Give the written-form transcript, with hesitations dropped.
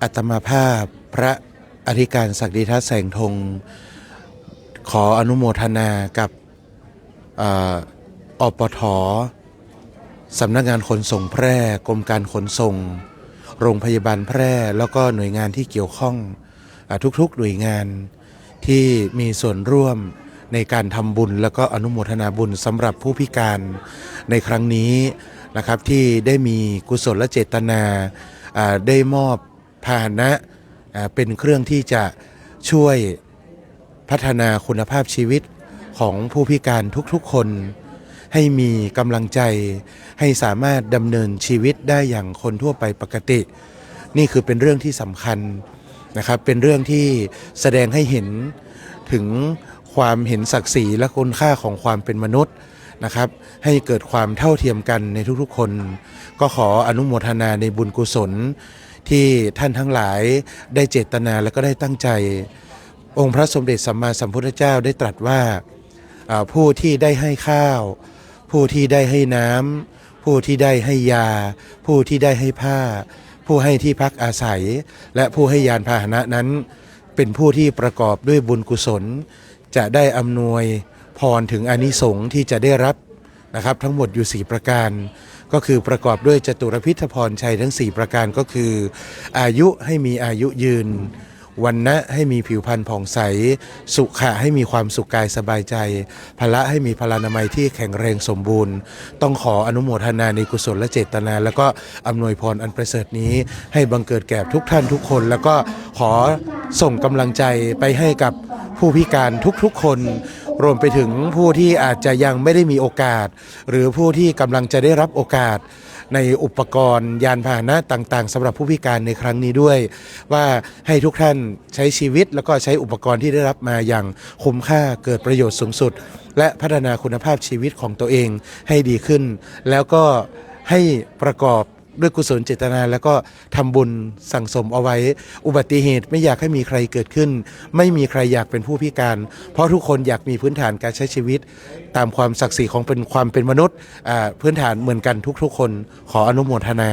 อัตมาภาพพระอธิการศักดิทัศน์แสงธงขออนุโมทนากับอปท.สำนักงานขนส่งแพร่กรมการขนส่งโรงพยาบาลแพร่แล้วก็หน่วยงานที่เกี่ยวข้องทุกๆหน่วยงานที่มีส่วนร่วมในการทำบุญแล้วก็อนุโมทนาบุญสำหรับผู้พิการในครั้งนี้นะครับที่ได้มีกุศลและเจตนาได้มอบพาหนะเป็นเครื่องที่จะช่วยพัฒนาคุณภาพชีวิตของผู้พิการทุกๆคนให้มีกำลังใจให้สามารถดำเนินชีวิตได้อย่างคนทั่วไปปกตินี่คือเป็นเรื่องที่สำคัญนะครับเป็นเรื่องที่แสดงให้เห็นถึงความเห็นศักดิ์ศรีและคุณค่าของความเป็นมนุษย์นะครับให้เกิดความเท่าเทียมกันในทุกๆคนก็ขออนุโมทนาในบุญกุศลที่ท่านทั้งหลายได้เจตนาและก็ได้ตั้งใจองค์พระสมเด็จสัมมาสัมพุทธเจ้าได้ตรัสว่าผู้ที่ได้ให้ข้าวผู้ที่ได้ให้น้ำผู้ที่ได้ให้ยาผู้ที่ได้ให้ผ้าผู้ให้ที่พักอาศัยและผู้ให้ยานพาหนะนั้นเป็นผู้ที่ประกอบด้วยบุญกุศลจะได้อำนวยพรถึงอานิสงส์ที่จะได้รับนะครับทั้งหมดอยู่4ประการก็คือประกอบด้วยจตุรพิธพรชัยทั้ง4ประการก็คืออายุให้มีอายุยืนวรรณะให้มีผิวพรรณผ่องใสสุขะให้มีความสุขกายสบายใจพละให้มีพลานามัยที่แข็งแรงสมบูรณ์ต้องขออนุโมทนาในกุศลและเจตนาแล้วก็อำนวยพรอันประเสริฐนี้ให้บังเกิดแก่ทุกท่านทุกคนแล้วก็ขอส่งกำลังใจไปให้กับผู้พิการทุกๆคนรวมไปถึงผู้ที่อาจจะยังไม่ได้มีโอกาสหรือผู้ที่กำลังจะได้รับโอกาสในอุปกรณ์ยานพาหนะต่างๆสำหรับผู้พิการในครั้งนี้ด้วยว่าให้ทุกท่านใช้ชีวิตแล้วก็ใช้อุปกรณ์ที่ได้รับมาอย่างคุ้มค่าเกิดประโยชน์สูงสุดและพัฒนาคุณภาพชีวิตของตัวเองให้ดีขึ้นแล้วก็ให้ประกอบด้วยกุศลเจตนาแล้วก็ทำบุญสั่งสมเอาไว้อุบัติเหตุไม่อยากให้มีใครเกิดขึ้นไม่มีใครอยากเป็นผู้พิการเพราะทุกคนอยากมีพื้นฐานการใช้ชีวิตตามความศักดิ์ศรีของความเป็นมนุษย์พื้นฐานเหมือนกันทุกๆคนขออนุโมทนา